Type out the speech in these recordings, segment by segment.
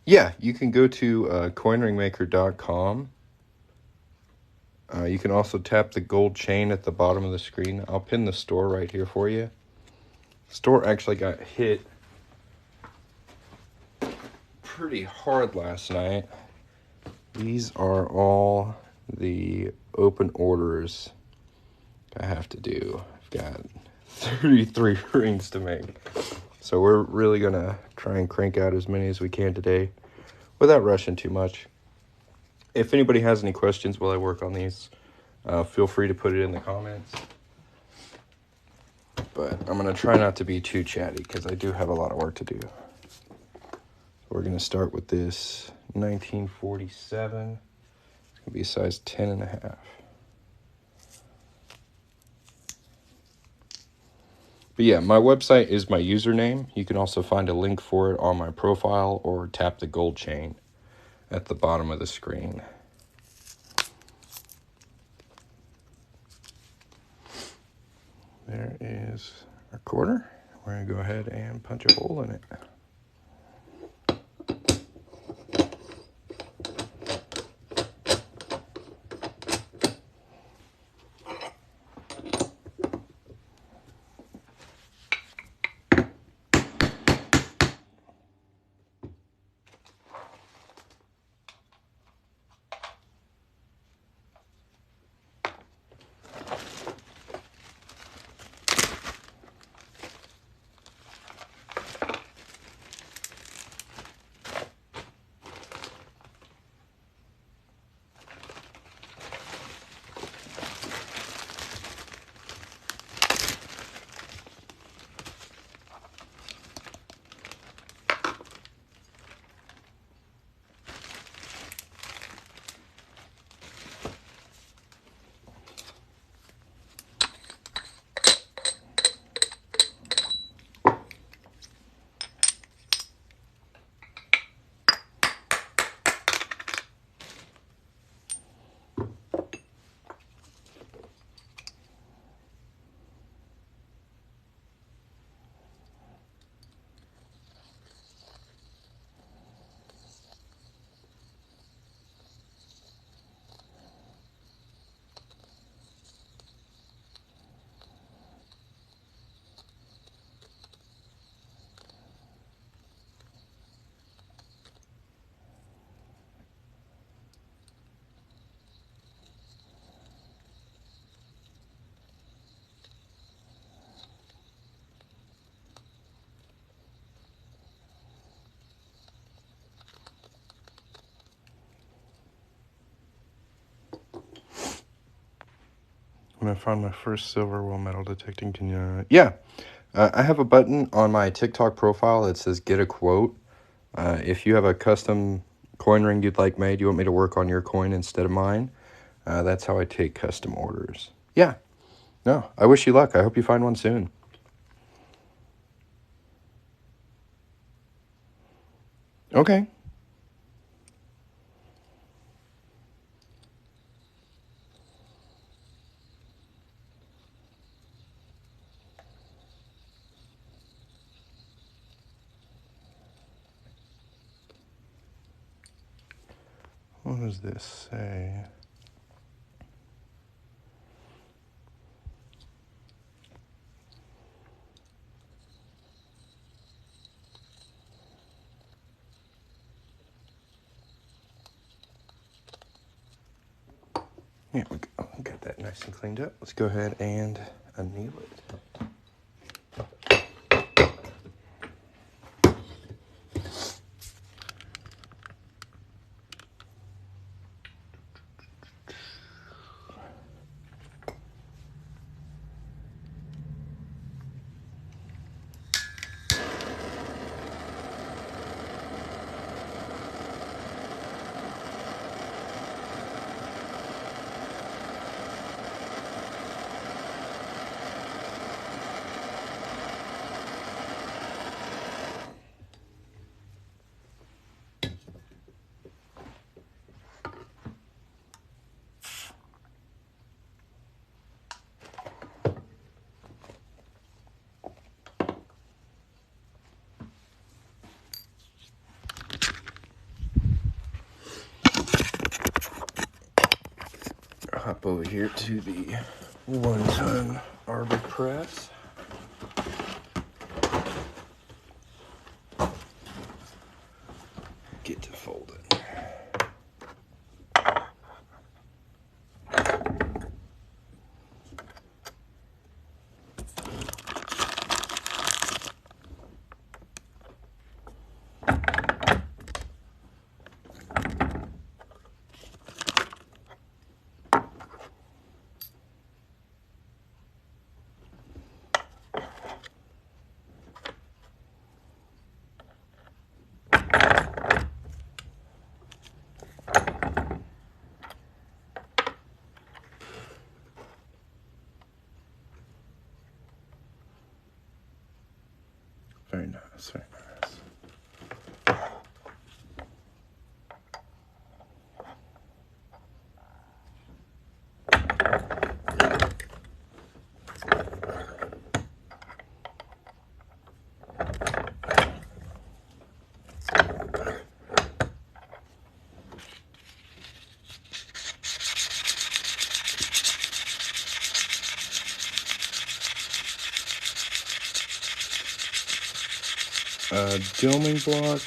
Yeah, you can go to coinringmaker.com. You can also tap the gold chain at the bottom of the screen. I'll pin the store right here for you. The store actually got hit pretty hard last night. These are all the open orders I have to do. I've got 33 rings to make. So we're really going to try and crank out as many as we can today without rushing too much. If anybody has any questions while I work on these, feel free to put it in the comments. But I'm going to try not to be too chatty because I do have a lot of work to do. We're going to start with this 1947. It's going to be a size 10.5. But yeah, my website is my username. You can also find a link for it on my profile or tap the gold chain at the bottom of the screen. There is our quarter. We're going to go ahead and punch a hole in it. When I found my first silver while metal detecting, can you... Yeah, I have a button on my TikTok profile that says get a quote. If you have a custom coin ring you'd like made, you want me to work on your coin instead of mine, that's how I take custom orders. Yeah, no, I wish you luck. I hope you find one soon. Okay. What does this say? Yeah, we got that nice and cleaned up. Let's go ahead and anneal it. here to the 1-ton arbor press. Get to folding. Very nice, very nice. Doming block.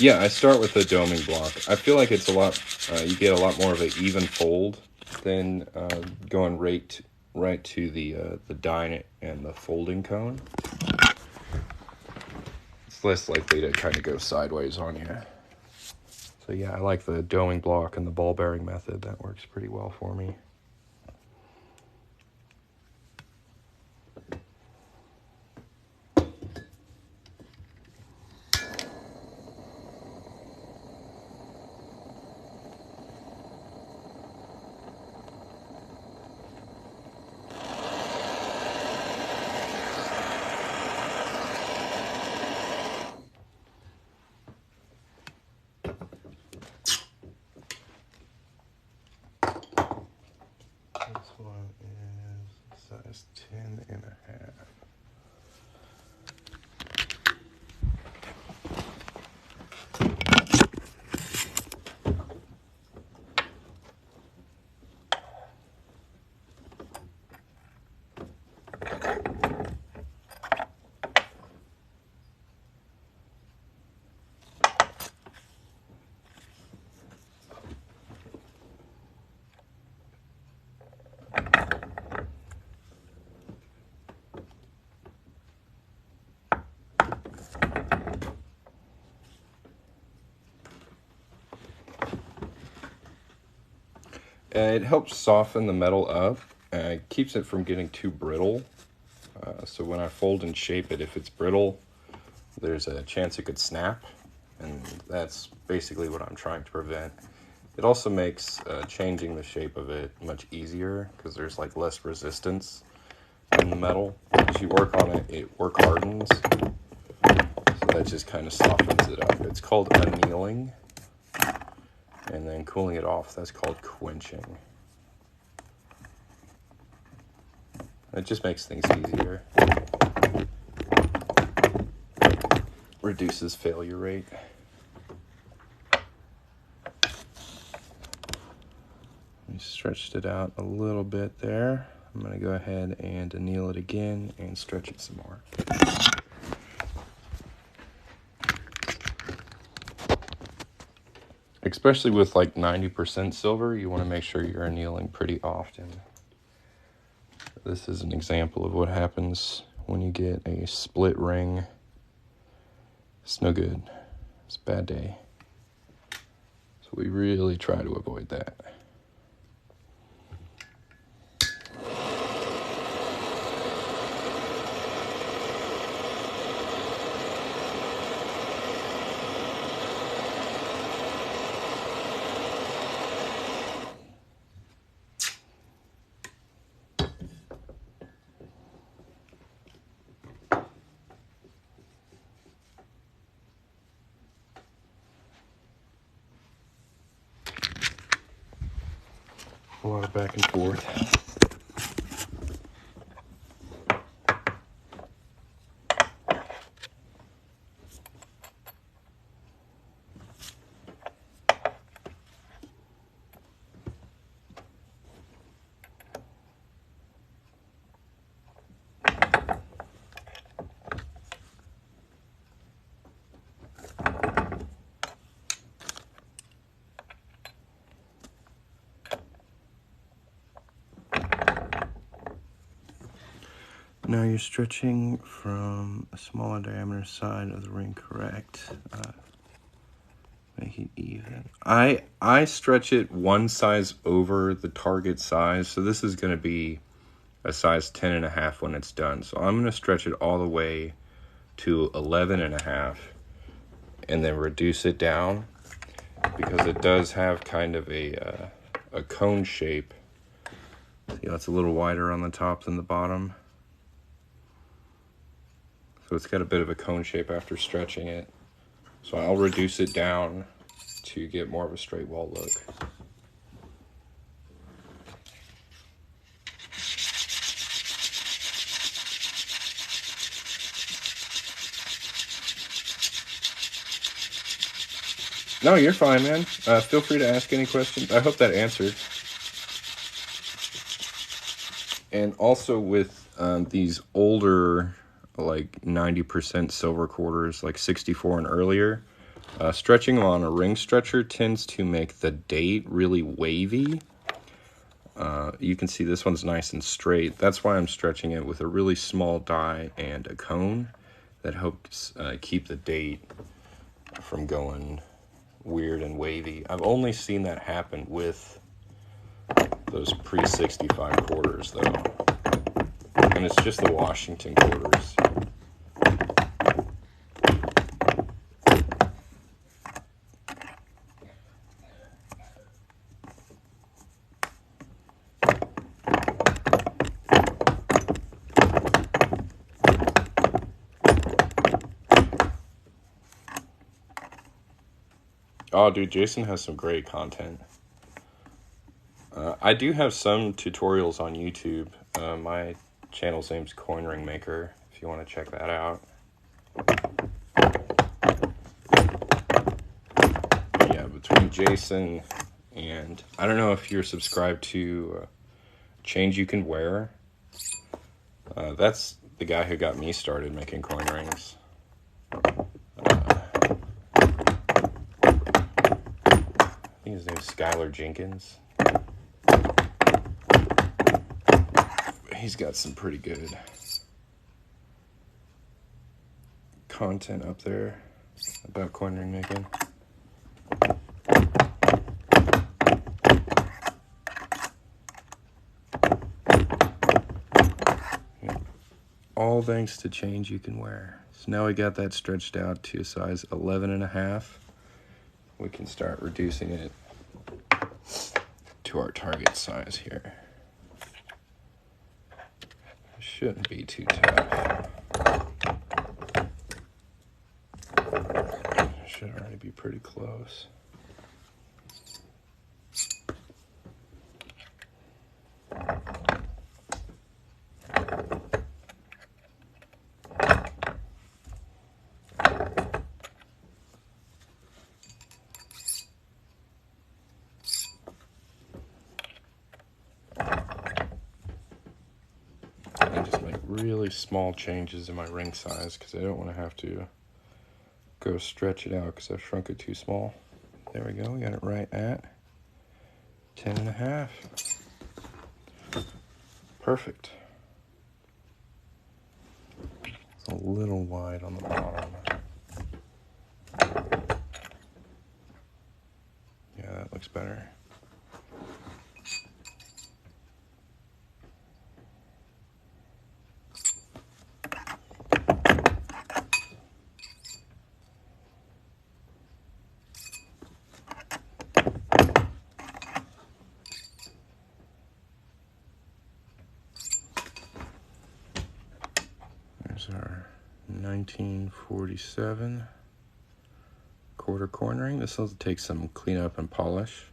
Yeah, I start with the doming block. I feel like it's a lot, you get a lot more of an even fold than going right to the die and the folding cone. It's less likely to kind of go sideways on you. So yeah, I like the doming block and the ball bearing method. That works pretty well for me. This one is size 10.5. It helps soften the metal up and keeps it from getting too brittle. So when I fold and shape it, if it's brittle, there's a chance it could snap, and that's basically what I'm trying to prevent. It also makes changing the shape of it much easier because there's like less resistance in the metal. As you work on it, it work hardens, so that just kind of softens it up. It's called annealing. And then cooling it off, that's called quenching. It just makes things easier. Reduces failure rate. We stretched it out a little bit there. I'm going to go ahead and anneal it again and stretch it some more. Especially with like 90% silver, you want to make sure you're annealing pretty often. This is an example of what happens when you get a split ring. It's no good. It's a bad day. So we really try to avoid that. A lot of back and forth. Now you're stretching from a smaller diameter side of the ring, correct? Make it even. I stretch it one size over the target size, so this is going to be a size 10.5 when it's done. So I'm going to stretch it all the way to 11.5 and then reduce it down because it does have kind of a cone shape. See, it's a little wider on the top than the bottom. So it's got a bit of a cone shape after stretching it. So I'll reduce it down to get more of a straight wall look. No, you're fine, man. Feel free to ask any questions. I hope that answered. And also with these older, like 90% silver quarters, like 64 and earlier, stretching them on a ring stretcher tends to make the date really wavy. You can see this one's nice and straight. That's why I'm stretching it with a really small die and a cone. That helps keep the date from going weird and wavy. I've only seen that happen with those pre-65 quarters though. And it's just the Washington quarters. Oh, dude, Jason has some great content. I do have some tutorials on YouTube. My channel's name's Coin Ring Maker, if you want to check that out. Yeah, between Jason and... I don't know if you're subscribed to Change You Can Wear. That's the guy who got me started making coin rings. I think his name's Skylar Jenkins. He's got some pretty good content up there about coin ring making. Yeah. All thanks to Change You Can Wear. So now we got that stretched out to a size 11.5. We can start reducing it to our target size here. Shouldn't be too tough. Should already be pretty close. I just make really small changes in my ring size because I don't want to have to go stretch it out because I've shrunk it too small. There we go, we got it right at 10.5. Perfect. It's a little wide on the bottom. Yeah, that looks better. There's our 1947 quarter coin ring. This will take some cleanup and polish.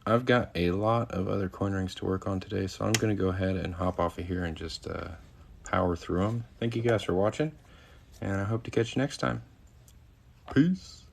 I've got a lot of other coin rings to work on today, so I'm going to go ahead and hop off of here and just power through them. Thank you guys for watching, and I hope to catch you next time. Peace.